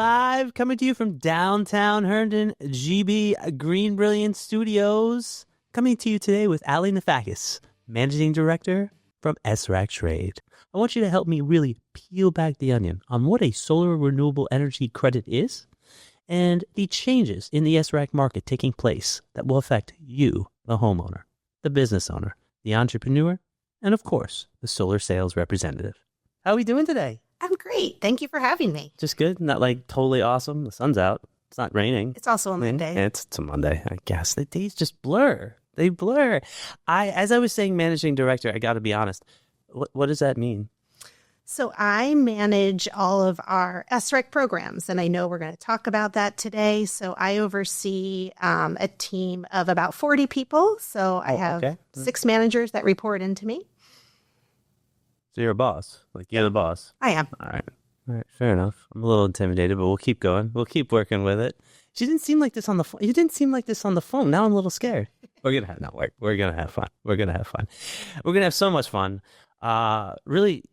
live, coming to you from downtown Herndon, GB GreenBrilliance Studios. Coming to you today with Ali Nafakis, Managing Director from SREC Trade. I want you to help me really peel back the onion on what a solar renewable energy credit is and the changes in the SREC market taking place that will affect you, the homeowner, the business owner, the entrepreneur, and of course, the solar sales representative. How are we doing today? I'm great. Thank you for having me. Just good? Not like totally awesome? The sun's out. It's not raining. It's also a Monday. It's a Monday, I guess. The days just blur. They blur. As I was saying, managing director, I got to be honest. What does that mean? So I manage all of our SREC programs, and I know we're going to talk about that today. So I oversee a team of about 40 people. So I have 6 managers that report into me. So you're a boss. Like, you're the boss. I am. All right. Fair enough. I'm a little intimidated, but we'll keep going. We'll keep working with it. She didn't seem like this on the phone. You didn't seem like this on the phone. Now I'm a little scared. We're gonna have fun. We're gonna have so much fun. Really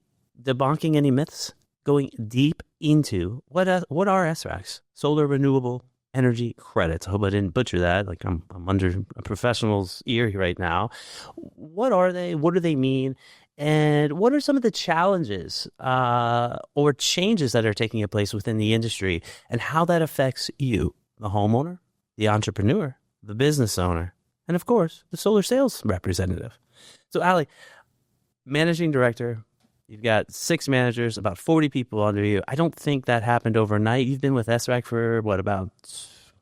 debunking any myths, going deep into what are SRECs, solar renewable energy credits. I hope I didn't butcher that. Like I'm under a professional's ear right now. What are they? What do they mean? And what are some of the challenges or changes that are taking place within the industry and how that affects you, the homeowner, the entrepreneur, the business owner, and of course, the solar sales representative? So Ali, managing director, you've got 6 managers, about 40 people under you. I don't think that happened overnight. You've been with SREC for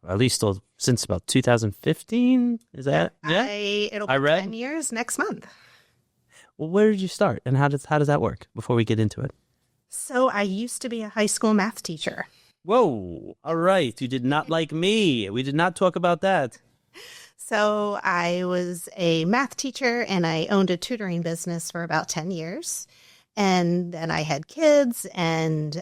at least since about 2015? Is that? Yeah. It'll be 10 years next month. Well, where did you start, and how does that work before we get into it? So I used to be a high school math teacher. Whoa. All right. You did not like me. We did not talk about that. So I was a math teacher, and I owned a tutoring business for about 10 years. And then I had kids, and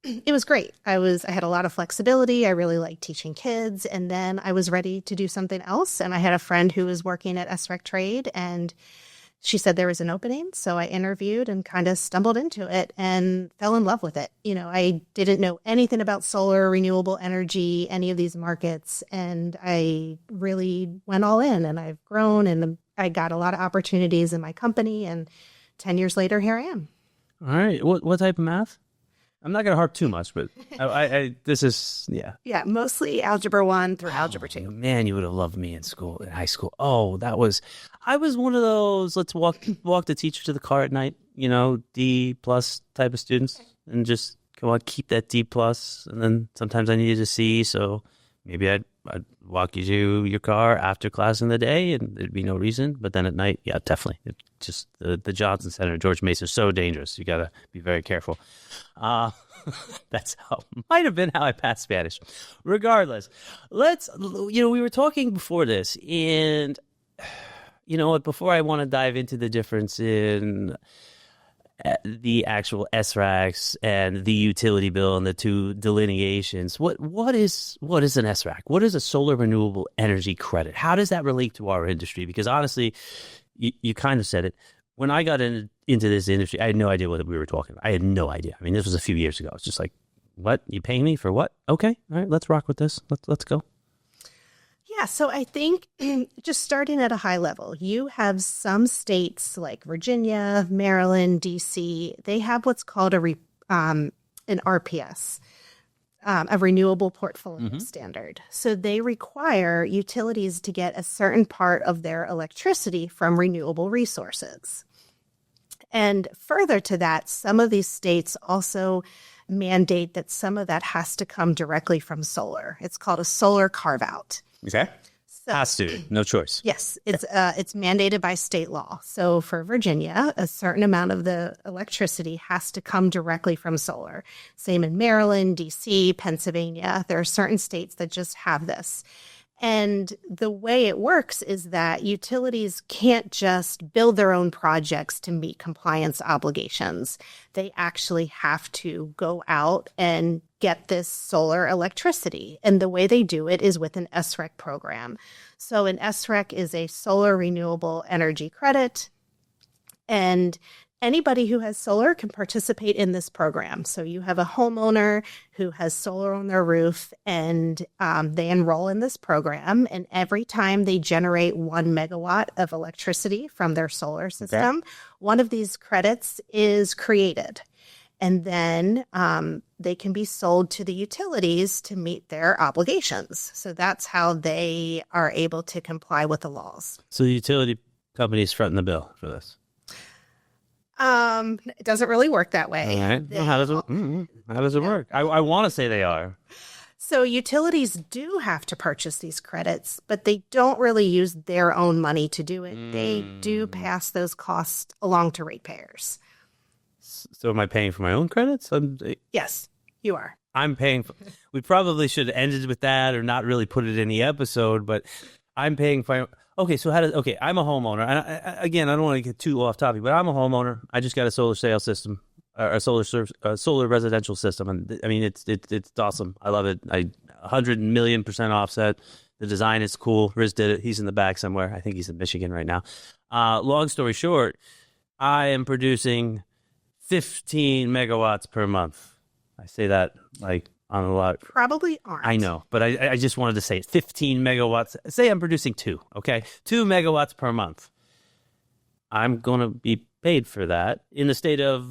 it was great. I had a lot of flexibility. I really liked teaching kids. And then I was ready to do something else. And I had a friend who was working at SREC Trade, and she said there was an opening. So I interviewed and kind of stumbled into it and fell in love with it. You know, I didn't know anything about solar, renewable energy, any of these markets. And I really went all in, and I've grown, and I got a lot of opportunities in my company. And 10 years later, here I am. All right. What type of math? I'm not going to harp too much, but this is. Yeah, mostly Algebra 1 through Algebra 2. Man, you would have loved me in high school. Oh, I was one of those, let's walk the teacher to the car at night, D+ type of students, and just come on, keep that D+. And then sometimes I needed a C, so maybe I'd walk you to your car after class in the day, and there'd be no reason. But then at night, yeah, definitely. Just the Johnson Center, George Mason, is so dangerous. You got to be very careful. Might have been how I passed Spanish. Regardless, we were talking before this, and you know what? Before I want to dive into the difference in the actual SRECs and the utility bill and the two delineations, what is an SREC? What is a solar renewable energy credit? How does that relate to our industry? Because honestly, you kind of said it. When I got into this industry, I had no idea what we were talking about. I had no idea. I mean, this was a few years ago. It's just like, what? You paying me for what? Okay, all right, let's rock with this. Let's go. Yeah, so I think just starting at a high level, you have some states like Virginia, Maryland, DC. They have what's called an RPS, a renewable portfolio standard. So they require utilities to get a certain part of their electricity from renewable resources. And further to that, some of these states also mandate that some of that has to come directly from solar. It's called a solar carve-out. Okay. Has to, no choice. Yes, it's mandated by state law. So for Virginia, a certain amount of the electricity has to come directly from solar. Same in Maryland, DC, Pennsylvania. There are certain states that just have this. And the way it works is that utilities can't just build their own projects to meet compliance obligations. They actually have to go out and get this solar electricity. And the way they do it is with an SREC program. So an SREC is a solar renewable energy credit. And Anybody who has solar can participate in this program. So you have a homeowner who has solar on their roof, and they enroll in this program. And every time they generate 1 megawatt of electricity from their solar system, one of these credits is created. And then they can be sold to the utilities to meet their obligations. So that's how they are able to comply with the laws. So the utility company is fronting the bill for this. It doesn't really work that way. All right. Well, how does it work? I want to say they are. So utilities do have to purchase these credits, but they don't really use their own money to do it. They do pass those costs along to ratepayers. So am I paying for my own credits? Yes, you are. I'm paying for. We probably should have ended with that or not really put it in the episode, but I'm paying for. Okay, so I'm a homeowner. And again, I don't want to get too off topic, but I'm a homeowner. I just got a solar sales system, a solar residential system, and I mean it's awesome. I love it. 100 million% offset. The design is cool. Riz did it. He's in the back somewhere. I think he's in Michigan right now. Long story short, I am producing 15 megawatts per month. I say that like on a lot. Probably aren't. I know, but I just wanted to say it. 15 megawatts. Say I'm producing 2, okay? 2 megawatts per month. I'm going to be paid for that in the state of,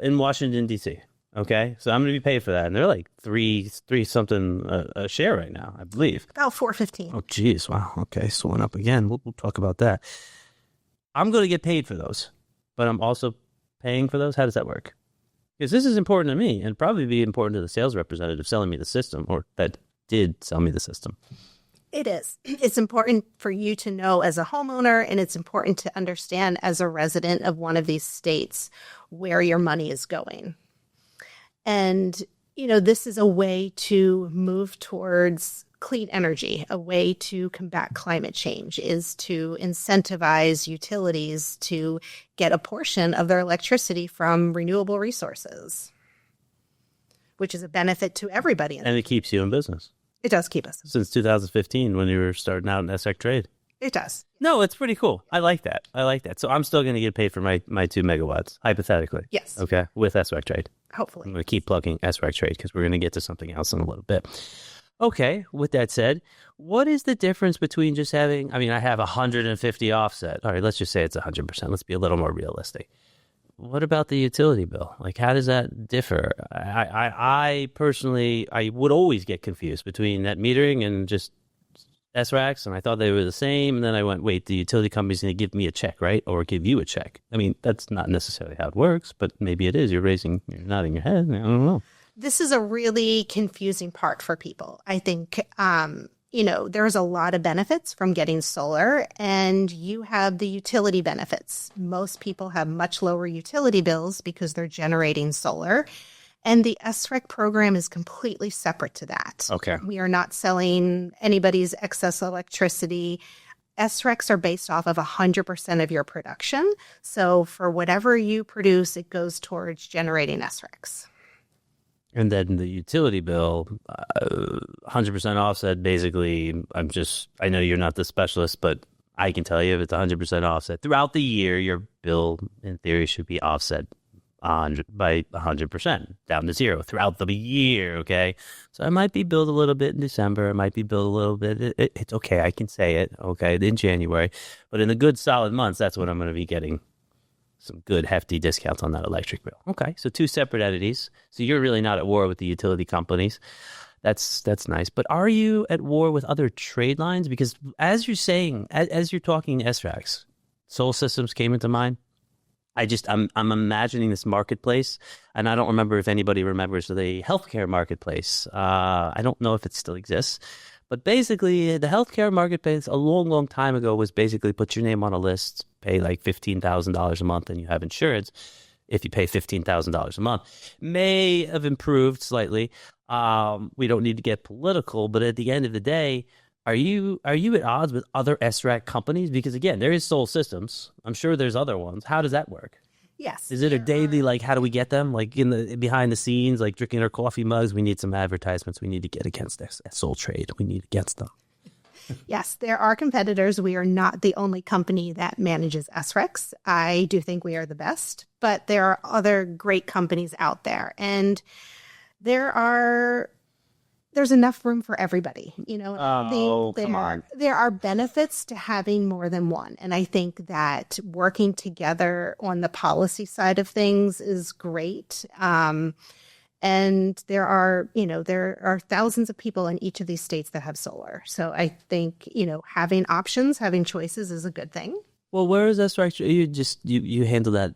in Washington, D.C., okay? So I'm going to be paid for that. And they're like three something a share right now, I believe. About $4.15. Oh, geez. Wow. Okay. So went up again. We'll talk about that. I'm going to get paid for those, but I'm also paying for those. How does that work? Because this is important to me and probably be important to the sales representative selling me the system, or that did sell me the system. It is. It's important for you to know as a homeowner, and it's important to understand as a resident of one of these states where your money is going. And, this is a way to move towards clean energy. A way to combat climate change is to incentivize utilities to get a portion of their electricity from renewable resources, which is a benefit to everybody. And it keeps you in business. It does keep us. Since 2015, when you were starting out in SREC trade. It does. No, it's pretty cool. I like that. So I'm still going to get paid for my 2 megawatts, hypothetically. Yes. Okay, with SREC trade. Hopefully. I'm going to keep plugging SREC trade because we're going to get to something else in a little bit. Okay, with that said, what is the difference between just having, I have 150 offset. All right, let's just say it's 100%. Let's be a little more realistic. What about the utility bill? Like, how does that differ? I personally, I would always get confused between net metering and just SRECs, and I thought they were the same. And then I went, wait, the utility company's going to give me a check, right? Or give you a check. That's not necessarily how it works, but maybe it is. You're nodding your head. I don't know. This is a really confusing part for people. I think, there's a lot of benefits from getting solar, and you have the utility benefits. Most people have much lower utility bills because they're generating solar. And the SREC program is completely separate to that. Okay. We are not selling anybody's excess electricity. SRECs are based off of 100% of your production. So for whatever you produce, it goes towards generating SRECs. And then the utility bill, 100% offset, basically, I know you're not the specialist, but I can tell you if it's 100% offset, throughout the year, your bill, in theory, should be offset by 100%, down to zero throughout the year, okay? So I might be billed a little bit in December. I might be billed a little bit. It's okay. I can say it, okay, in January. But in the good, solid months, that's when I'm going to be getting some good, hefty discounts on that electric bill. Okay, so 2 separate entities. So you're really not at war with the utility companies. That's nice. But are you at war with other trade lines? Because as you're saying, as you're talking SRECs, Soul Systems came into mind. I'm imagining this marketplace, and I don't remember if anybody remembers the healthcare marketplace. I don't know if it still exists, but basically the healthcare marketplace a long, long time ago was basically put your name on a list, pay like $15,000 a month, and you have insurance. If you pay $15,000 a month, may have improved slightly. We don't need to get political, but at the end of the day, Are you at odds with other SREC companies? Because again, there is Soul Systems. I'm sure there's other ones. How does that work? Yes. Is it a daily, like, how do we get them? Like behind the scenes, like drinking our coffee mugs, we need some advertisements. We need to get against this Soul Trade. We need against them. Yes, there are competitors. We are not the only company that manages SRECs. I do think we are the best, but there are other great companies out there. And there's enough room for everybody. Come on. There are benefits to having more than one. And I think that working together on the policy side of things is great. And there are thousands of people in each of these states that have solar. So I think, having options, having choices is a good thing. Well, where is SREC? You handle that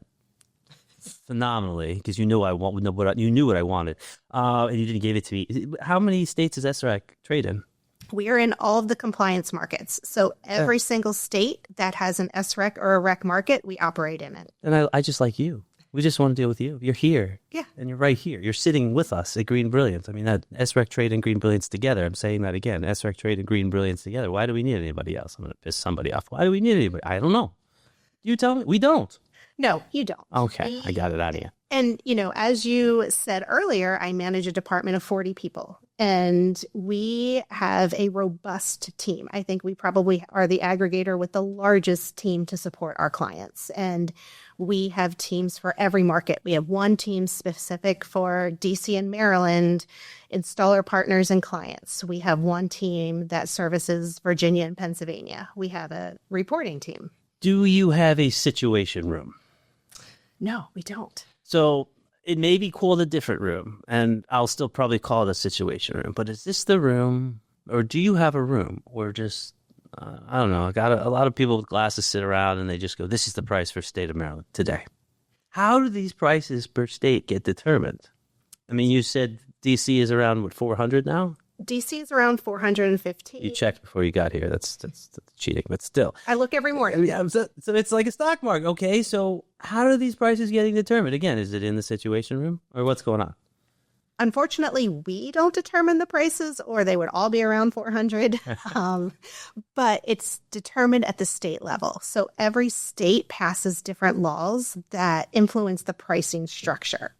phenomenally because you knew you knew what I wanted, and you didn't give it to me. How many states does SREC trade in? We are in all of the compliance markets. So every single state that has an SREC or a REC market, we operate in it. And I just like you. We just want to deal with you. You're here. Yeah. And you're right here. You're sitting with us at GreenBrilliance. I mean, that SREC Trade and GreenBrilliance together. I'm saying that again. SREC Trade and GreenBrilliance together. Why do we need anybody else? I'm going to piss somebody off. Why do we need anybody? I don't know. You tell me. We don't. No, you don't. Okay. I got it out of you. And, as you said earlier, I manage a department of 40 people, and we have a robust team. I think we probably are the aggregator with the largest team to support our clients. And we have teams for every market. We have one team specific for DC and Maryland, installer partners and clients. We have one team that services Virginia and Pennsylvania. We have a reporting team. Do you have a situation room? No, we don't. So it may be called a different room, and I'll still probably call it a situation room. But is this the room, or do you have a room, or just I don't know? I got a lot of people with glasses sit around and they just go, "This is the price for state of Maryland today." How do these prices per state get determined? I mean, you said DC is around 400 now. DC is around 415. You checked before you got here. That's cheating, but still. I look every morning. Yeah, so it's like a stock market. Okay, so how are these prices getting determined? Again, is it in the situation room or what's going on? Unfortunately, we don't determine the prices, or they would all be around 400. But it's determined at the state level. So every state passes different laws that influence the pricing structure.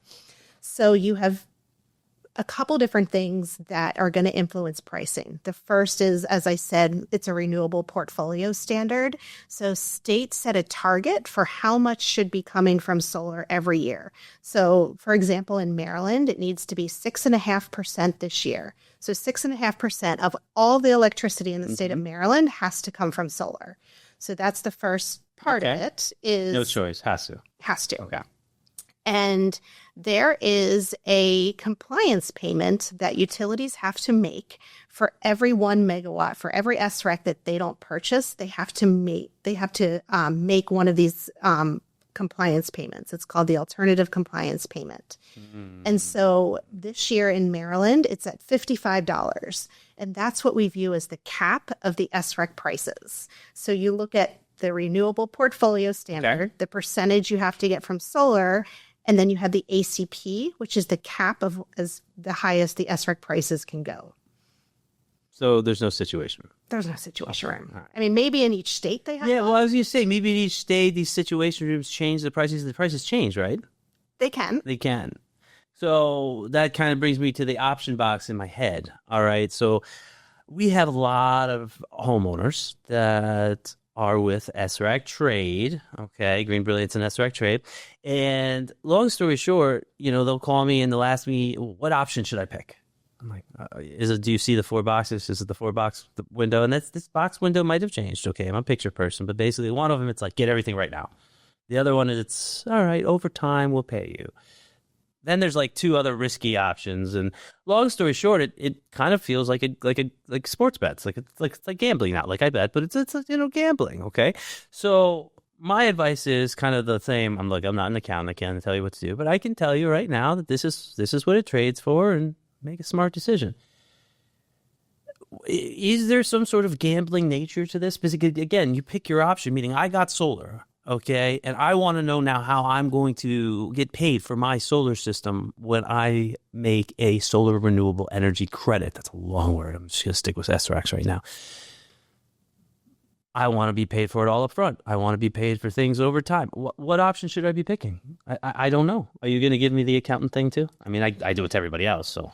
So you have a couple different things that are going to influence pricing. The first is, as I said, it's a renewable portfolio standard. So states set a target for how much should be coming from solar every year. So, for example, in Maryland, it needs to be 6.5% this year. So 6.5% of all the electricity in the state of Maryland has to come from solar. So that's the first part of it. Is no choice, has to. Has to. Okay. And there is a compliance payment that utilities have to make for every 1 megawatt. For every SREC that they don't purchase, they have to make one of these compliance payments. It's called the alternative compliance payment. And so this year in Maryland, it's at $55. And that's what we view as the cap of the SREC prices. So you look at the renewable portfolio standard, the percentage you have to get from solar, and then you have the ACP, which is the cap of as the highest the SREC prices can go. So there's no situation room. There's no situation room. Right. I mean, maybe in each state they have. Yeah, well, I was going to say, maybe in each state, these situation rooms change the prices. The prices change, right? They can. They can. So that kind of brings me to the option box in my head. All right. So we have a lot of homeowners that are with SREC Trade, okay, GreenBrilliance and SREC Trade. And long story short, they'll call me and they'll ask me, what option should I pick? I'm like, do you see the 4 boxes? Is it the 4-box window? And this box window might have changed, okay? I'm a picture person, but basically one of them, it's like, get everything right now. The other one is, it's, all right, over time, we'll pay you. Then there's like 2 other risky options, and long story short, it kind of feels like sports bets, it's like gambling, not like I bet, but it's gambling. Okay, so my advice is kind of the same. I'm not an accountant, I can't tell you what to do, but I can tell you right now that this is what it trades for, and make a smart decision. Is there some sort of gambling nature to this? Because again, you pick your option, meaning I got solar. Okay, and I want to know now how I'm going to get paid for my solar system when I make a solar renewable energy credit. That's a long word. I'm just going to stick with SRECs right now. I want to be paid for it all up front. I want to be paid for things over time. What option should I be picking? I don't know. Are you going to give me the accountant thing too? I mean, I do it to everybody else, so.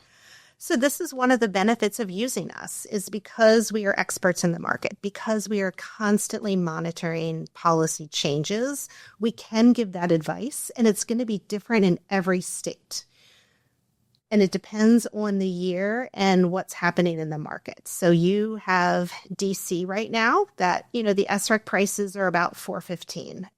So this is one of the benefits of using us is because we are experts in the market, because we are constantly monitoring policy changes, we can give that advice, and it's going to be different in every state. And it depends on the year and what's happening in the market. So you have DC right now that, the SREC prices are about $415.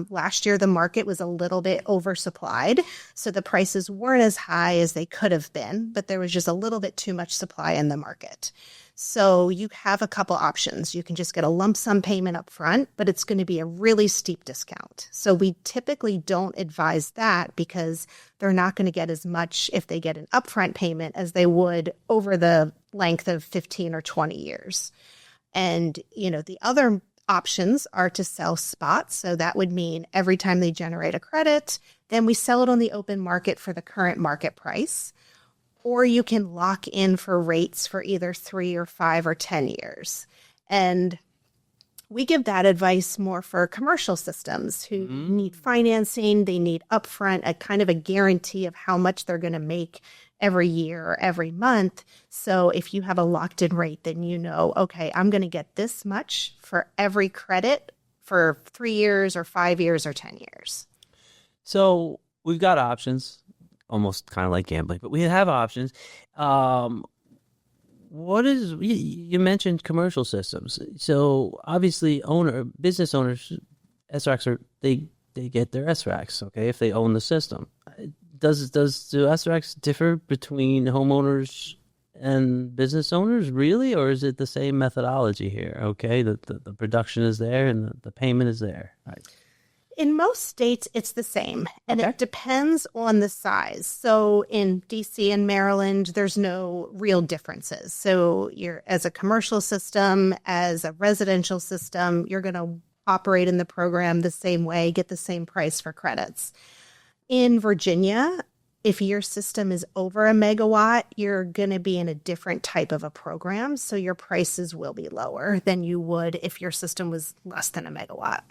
Last year, the market was a little bit oversupplied. So the prices weren't as high as they could have been, but there was just a little bit too much supply in the market. So you have a couple options. You can just get a lump sum payment up front, but it's going to be a really steep discount. So we typically don't advise that because they're not going to get as much if they get an upfront payment as they would over the length of 15 or 20 years. And, the other options are to sell spots. So that would mean every time they generate a credit, then we sell it on the open market for the current market price. Or you can lock in for rates for either 3 or 5 or 10 years. And we give that advice more for commercial systems who need financing. They need upfront a kind of a guarantee of how much they're going to make every year or every month. So if you have a locked in rate, then okay, I'm going to get this much for every credit for 3 years or 5 years or 10 years. So we've got options. Almost kind of like gambling, but we have options. You mentioned commercial systems. So obviously business owners, SRECs they get their SRECs, okay, if they own the system. Do SRECs differ between homeowners and business owners, really? Or is it the same methodology here, okay? The production is there and the payment is there, right? In most states, it's the same, and It depends on the size. So in DC and Maryland, there's no real differences. So as a commercial system, as a residential system, you're going to operate in the program the same way, get the same price for credits. In Virginia, if your system is over a megawatt, you're going to be in a different type of a program. So your prices will be lower than you would if your system was less than a megawatt.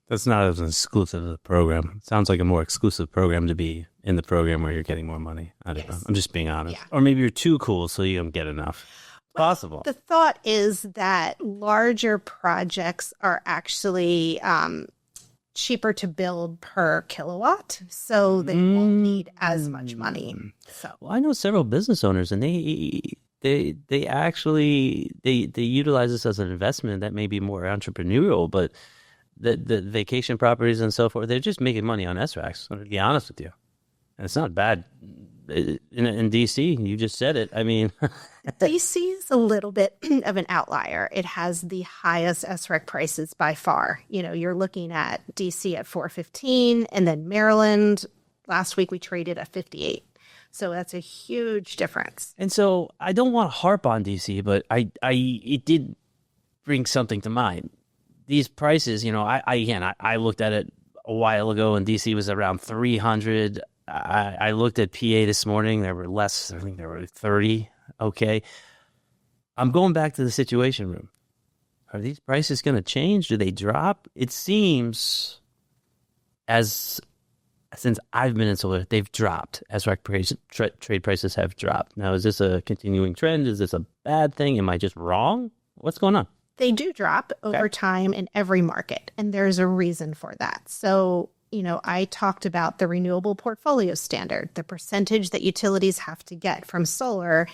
That's not as exclusive of the program. It sounds like a more exclusive program to be in the program where you're getting more money. I don't know. I'm just being honest. Yeah. Or maybe you're too cool so you don't get enough. Possible. The thought is that larger projects are actually cheaper to build per kilowatt, so they won't need as much money. So, well, I know several business owners, and they actually utilize this as an investment that may be more entrepreneurial, but the vacation properties and so forth, they're just making money on SRECs, to be honest with you. And it's not bad. In D.C., you just said it. I mean... D.C. is a little bit of an outlier. It has the highest SREC prices by far. You're looking at D.C. at $415, and then Maryland, last week we traded at $58. So that's a huge difference. And so I don't want to harp on D.C., but it did bring something to mind. These prices, I looked at it a while ago, and DC was around 300. I looked at PA this morning. There were less. I think there were 30. Okay. I'm going back to the Situation Room. Are these prices going to change? Do they drop? It seems since I've been in solar, they've dropped. SREC trade prices have dropped. Now, is this a continuing trend? Is this a bad thing? Am I just wrong? What's going on? They do drop over time in every market, and there's a reason for that. So, I talked about the renewable portfolio standard, the percentage that utilities have to get from solar.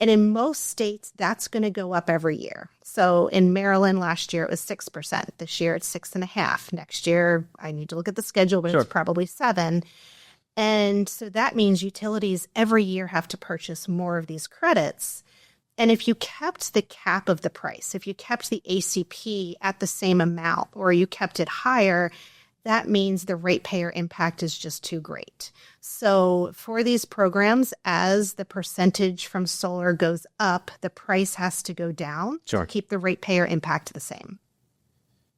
And in most states, that's going to go up every year. So in Maryland last year, it was 6%. This year, it's 6.5%. Next year, I need to look at the schedule, but It's probably 7%. And so that means utilities every year have to purchase more of these credits. And if you kept the cap of the price, if you kept the ACP at the same amount, or you kept it higher, that means the ratepayer impact is just too great. So for these programs, as the percentage from solar goes up, the price has to go down to keep the ratepayer impact the same.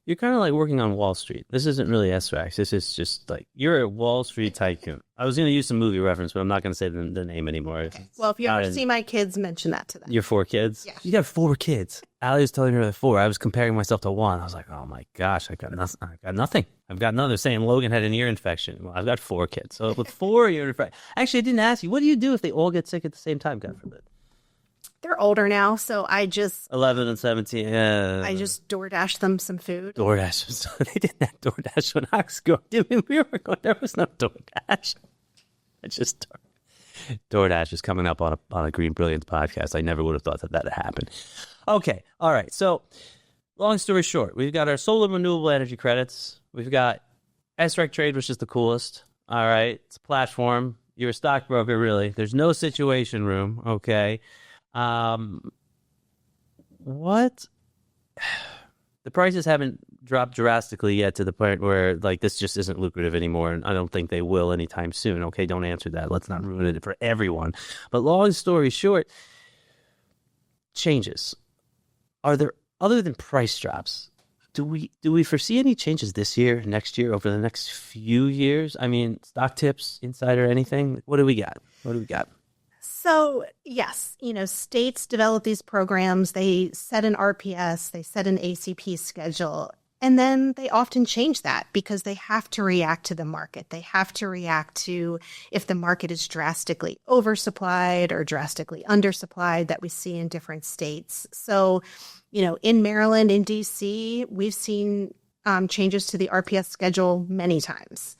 You're kind of like working on Wall Street. This isn't really SRECs. This is just like you're a Wall Street tycoon. I was going to use some movie reference, but I'm not going to say the name anymore. Okay. Well, if you ever see my kids, mention that to them. Your 4 kids? Yeah. You got 4 kids. Allie was telling her 4. I was comparing myself to 1. I was like, oh my gosh, I got nothing. I've got another saying Logan had an ear infection. Well, I've got 4 kids. So with 4 ear infections. Actually, I didn't ask you. What do you do if they all get sick at the same time, God forbid? They're older now, so I just 11 and 17. DoorDash them some food. DoorDash. They didn't have DoorDash when I was going. We were going. There was no DoorDash. It's just DoorDash is coming up on a GreenBrilliance podcast. I never would have thought that happened. Okay. All right. So long story short, we've got our solar renewable energy credits. We've got SREC trade, which is the coolest. All right. It's a platform. You're a stockbroker, really. There's no situation room. Okay. What? The prices haven't dropped drastically yet to the point where like this just isn't lucrative anymore, and I don't think they will anytime soon. Okay, don't answer that. Let's not ruin it for everyone. But long story short, changes. Are there, other than price drops, do we foresee any changes this year, next year, over the next few years? I mean, stock tips, insider, anything? What do we got? So, yes, states develop these programs. They set an RPS, they set an ACP schedule, and then they often change that because they have to react to the market. They have to react to if the market is drastically oversupplied or drastically undersupplied that we see in different states. So, in Maryland, in DC, we've seen changes to the RPS schedule many times.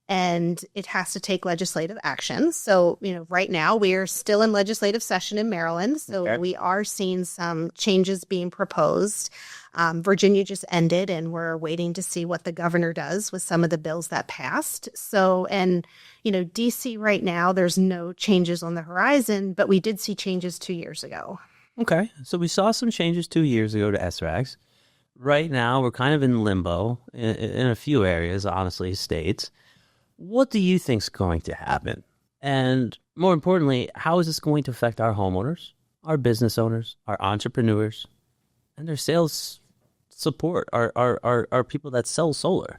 And it has to take legislative action. So, right now we are still in legislative session in Maryland. So We are seeing some changes being proposed. Virginia just ended, and we're waiting to see what the governor does with some of the bills that passed. So, and, DC right now, there's no changes on the horizon, but we did see changes 2 years ago. Okay. So we saw some changes 2 years ago to SRECs. Right now, we're kind of in limbo in a few areas, honestly, states. What do you think is going to happen? And more importantly, how is this going to affect our homeowners, our business owners, our entrepreneurs, and their sales support, our people that sell solar?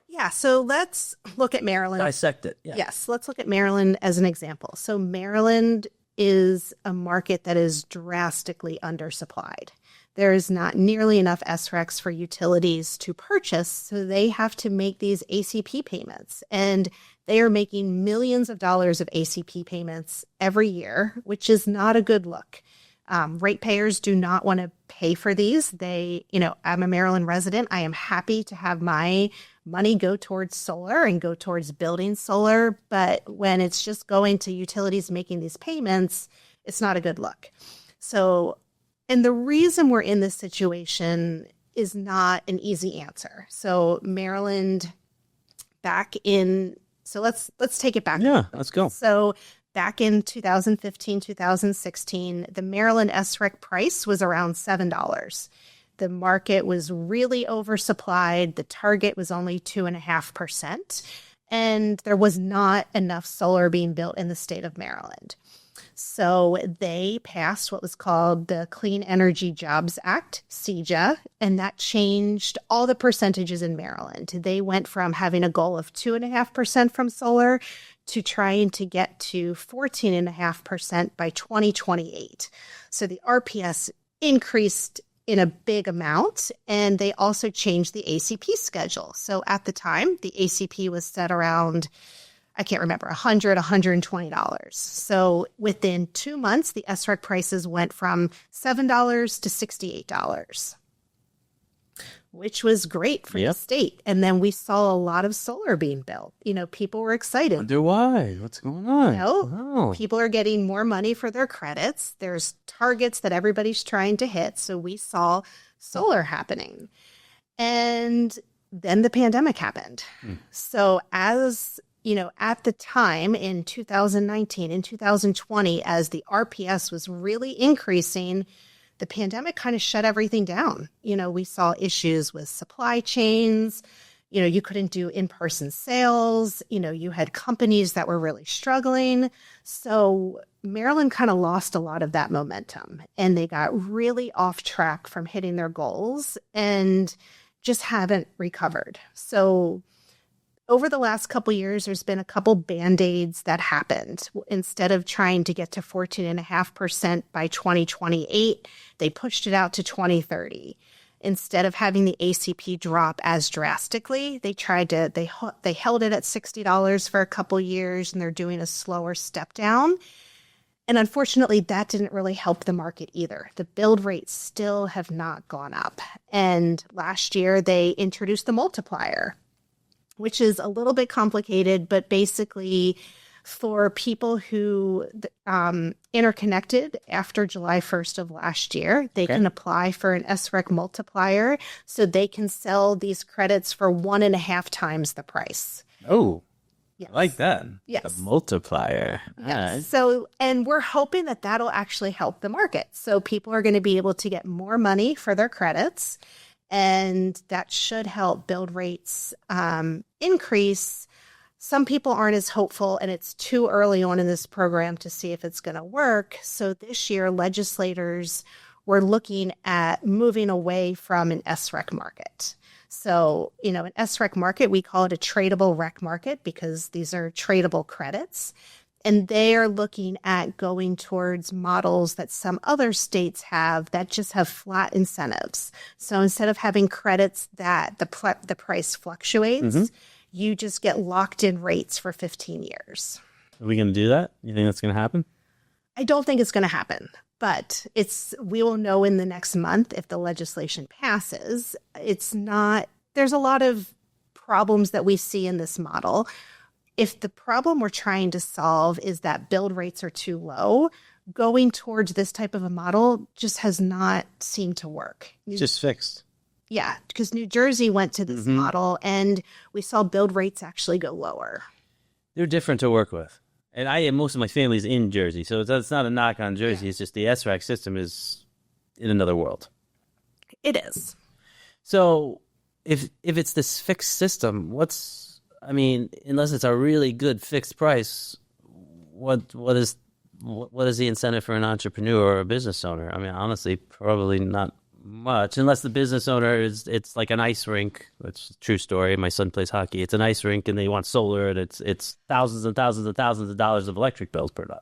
Yeah, so let's look at Maryland. Dissect it. Yeah. Yes, let's look at Maryland as an example. So Maryland is a market that is drastically undersupplied. There is not nearly enough SRECs for utilities to purchase, so they have to make these ACP payments. And they are making millions of dollars of ACP payments every year, which is not a good look. Ratepayers do not want to pay for these. I'm a Maryland resident. I am happy to have my money go towards solar and go towards building solar. But when it's just going to utilities making these payments, it's not a good look. And the reason we're in this situation is not an easy answer. So Maryland let's take it back. Yeah, let's go. So back in 2015, 2016, the Maryland SREC price was around $7. The market was really oversupplied. The target was only 2.5%. And there was not enough solar being built in the state of Maryland. So they passed what was called the Clean Energy Jobs Act, CEJA, and that changed all the percentages in Maryland. They went from having a goal of 2.5% from solar to trying to get to 14.5% by 2028. So the RPS increased in a big amount, and they also changed the ACP schedule. So at the time, the ACP was set around, I can't remember, $100, $120. So within 2 months, the SREC prices went from $7 to $68, which was great for the state. And then we saw a lot of solar being built. People were excited. Wonder why? What's going on? People are getting more money for their credits. There's targets that everybody's trying to hit. So we saw solar happening. And then the pandemic happened. So at the time in 2019, in 2020, as the RPS was really increasing, the pandemic kind of shut everything down. We saw issues with supply chains. You couldn't do in-person sales. You had companies that were really struggling. So Maryland kind of lost a lot of that momentum, and they got really off track from hitting their goals and just haven't recovered. So over the last couple years, there's been a couple Band-Aids that happened. Instead of trying to get to 14.5% by 2028, they pushed it out to 2030. Instead of having the ACP drop as drastically, they held it at $60 for a couple years, and they're doing a slower step down. And unfortunately, that didn't really help the market either. The build rates still have not gone up. And last year, they introduced the multiplier, which is a little bit complicated, but basically for people who interconnected after July 1st of last year, they can apply for an SREC multiplier so they can sell these credits for 1.5 times the price. Oh, yes. I like that. Yes. A multiplier. Yes. Right. So, and we're hoping that that'll actually help the market. So people are going to be able to get more money for their credits, and that should help build rates increase. Some people aren't as hopeful, and it's too early on in this program to see if it's going to work. So this year, legislators were looking at moving away from an SREC market. So, an SREC market, we call it a tradable REC market because these are tradable credits. And they are looking at going towards models that some other states have that just have flat incentives. So instead of having credits that the price fluctuates, you just get locked in rates for 15 years. Are we going to do that? You think that's going to happen? I don't think it's going to happen, but we will know in the next month if the legislation passes. There's a lot of problems that we see in this model. If the problem we're trying to solve is that build rates are too low, going towards this type of a model just has not seemed to work. It's just fixed. Yeah, because New Jersey went to this model and we saw build rates actually go lower. They're different to work with. And most of my family's in Jersey, so it's not a knock on Jersey. Yeah. It's just the SREC system is in another world. It is. So if it's this fixed system, unless it's a really good fixed price, what is the incentive for an entrepreneur or a business owner? I mean, honestly, probably not much, unless the business owner it's like an ice rink, which is a true story. My son plays hockey. It's an ice rink and they want solar, and it's thousands and thousands and thousands of dollars of electric bills per month.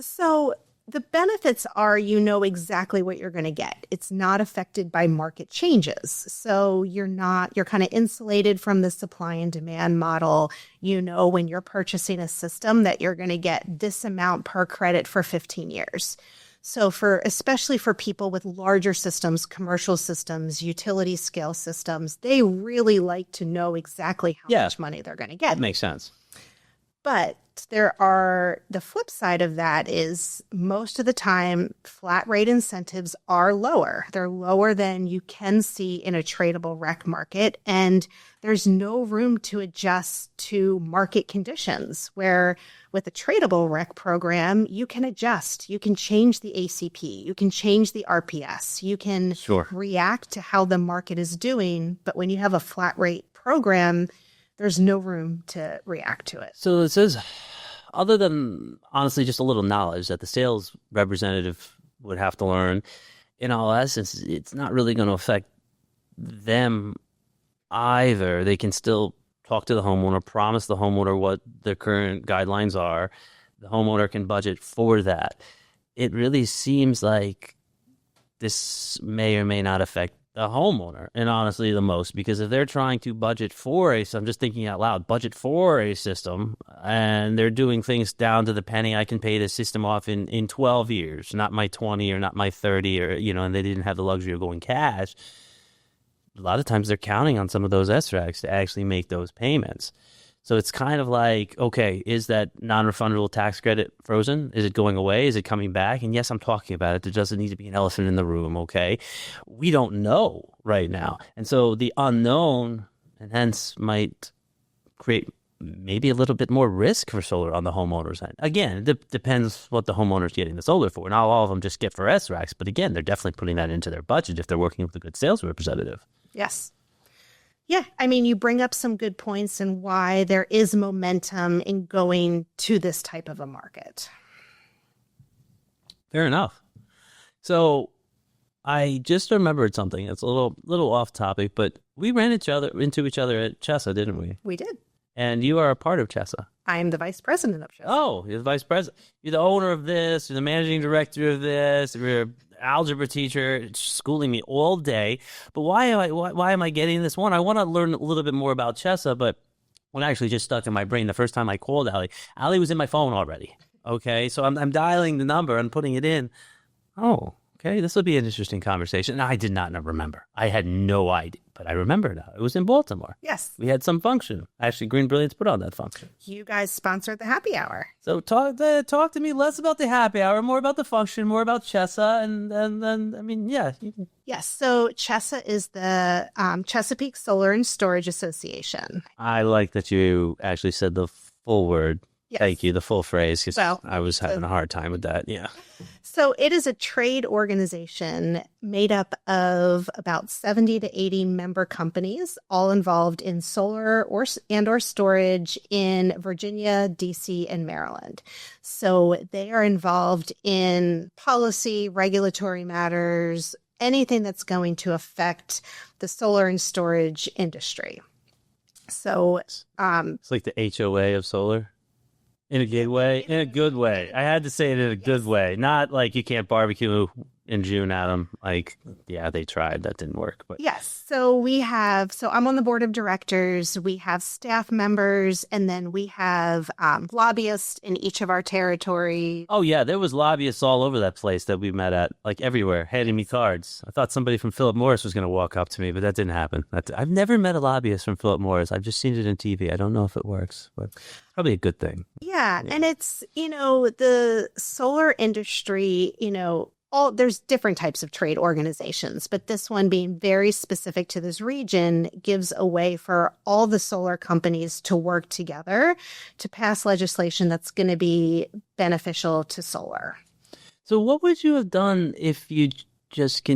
So the benefits are exactly what you're going to get. It's not affected by market changes. So you're kind of insulated from the supply and demand model. When you're purchasing a system that you're going to get this amount per credit for 15 years. So especially for people with larger systems, commercial systems, utility scale systems, they really like to know exactly how much money they're going to get. That makes sense. But the flip side of that is most of the time, flat rate incentives are lower. They're lower than you can see in a tradable REC market. And there's no room to adjust to market conditions, where with a tradable REC program, you can adjust. You can change the ACP. You can change the RPS. You can react to how the market is doing. But when you have a flat rate program, there's no room to react to it. So this is, other than honestly just a little knowledge that the sales representative would have to learn, in all essence, it's not really going to affect them either. They can still talk to the homeowner, promise the homeowner what the current guidelines are. The homeowner can budget for that. It really seems like this may or may not affect the homeowner, and honestly the most, because if they're trying to budget for I'm just thinking out loud, budget for a system, and they're doing things down to the penny, I can pay this system off in 12 years, not my 20 or not my 30, or, and they didn't have the luxury of going cash. A lot of times they're counting on some of those SRECs to actually make those payments. So it's kind of like, okay, is that non-refundable tax credit frozen? Is it going away? Is it coming back? And yes, I'm talking about it. There doesn't need to be an elephant in the room, okay? We don't know right now. And so the unknown, and hence might create maybe a little bit more risk for solar on the homeowner's end. Again, it depends what the homeowner's getting the solar for. Not all of them just get for SRECs, but again, they're definitely putting that into their budget if they're working with a good sales representative. Yes. Yeah, you bring up some good points and why there is momentum in going to this type of a market. Fair enough. So I just remembered something. It's a little off topic, but we ran into each other at Chessa, didn't we? We did. And you are a part of Chessa. I'm the vice president of Chessa. Oh, you're the vice president. You're the owner of this. You're the managing director of this. You're an algebra teacher schooling me all day. But why am I getting this one? I want to learn a little bit more about Chessa, but what actually just stuck in my brain the first time I called Allie was in my phone already. Okay, so I'm dialing the number and putting it in. Oh, okay, this will be an interesting conversation. And I did not remember. I had no idea, but I remember now. It was in Baltimore. Yes. We had some function. Actually, GreenBrilliance put on that function. You guys sponsored the happy hour. So talk to me less about the happy hour, more about the function, more about Chessa, and then, I mean, yeah. Yes, so Chessa is the Chesapeake Solar and Storage Association. I like that you actually said the full word. Yes. Thank you, the full phrase, because Well, I was having a hard time with that, yeah. So it is a trade organization made up of about 70 to 80 member companies, all involved in solar or storage in Virginia, DC, and Maryland. So they are involved in policy, regulatory matters, anything that's going to affect the solar and storage industry. So it's like the HOA of solar. In a good way? In a good way. I had to say it in a good way. Not like you can't barbecue in June, Adam. Like, yeah, they tried. That didn't work. But yes. So I'm on the board of directors. We have staff members, and then we have lobbyists in each of our territories. Oh, yeah. There was lobbyists all over that place that we met at, like everywhere, handing me cards. I thought somebody from Philip Morris was going to walk up to me, but that didn't happen. I've never met a lobbyist from Philip Morris. I've just seen it on TV. I don't know if it works, but probably a good thing. Yeah. And it's, the solar industry, there's different types of trade organizations, but this one being very specific to this region gives a way for all the solar companies to work together to pass legislation that's going to be beneficial to solar. So what would you have done if you just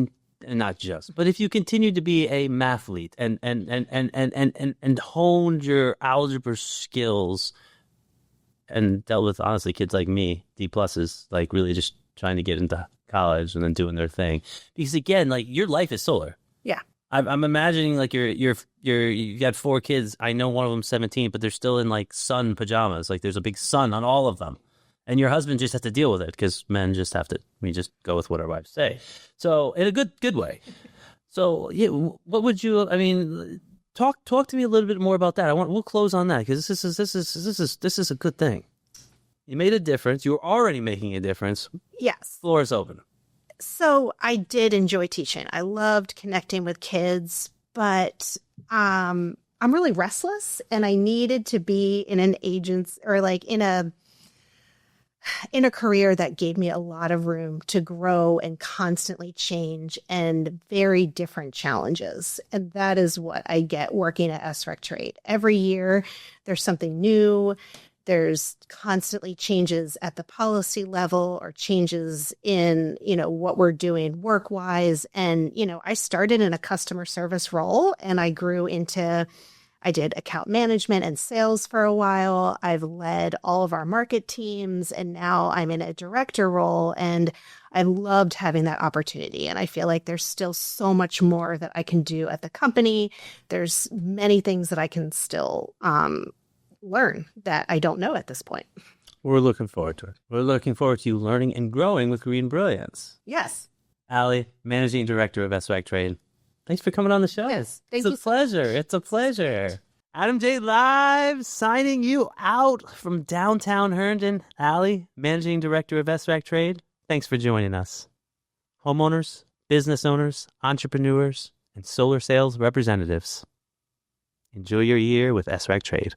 but if you continued to be a mathlete and honed your algebra skills and dealt with, honestly, kids like me, D pluses, like really just trying to get into college and then doing their thing? Because again, like, your life is solar. Yeah. I'm imagining like you got 4 kids. I know one of them's 17, but they're still in like sun pajamas. Like, there's a big sun on all of them. And your husband just has to deal with it because men just have to, we just go with what our wives say. So in a good way. So yeah, what would you, I mean, talk to me a little bit more about that. We'll close on that because this is a good thing. You made a difference. You were already making a difference. Yes. Floor is open. So I did enjoy teaching. I loved connecting with kids, but I'm really restless, and I needed to be in an agency or like in a career that gave me a lot of room to grow and constantly change and very different challenges. And that is what I get working at SREC Trade. Every year there's something new. There's constantly changes at the policy level or changes in, what we're doing work-wise. And, I started in a customer service role, and I grew into, I did account management and sales for a while. I've led all of our market teams, and now I'm in a director role, and I loved having that opportunity. And I feel like there's still so much more that I can do at the company. There's many things that I can still learn that I don't know at this point. We're looking forward to it. We're looking forward to you learning and growing with GreenBrilliance. Yes. Allie, Managing Director of SREC Trade. Thanks for coming on the show. Yes. It's a pleasure. It's a pleasure. Adam J. Live signing you out from downtown Herndon. Allie, Managing Director of SREC Trade. Thanks for joining us. Homeowners, business owners, entrepreneurs, and solar sales representatives. Enjoy your year with SREC Trade.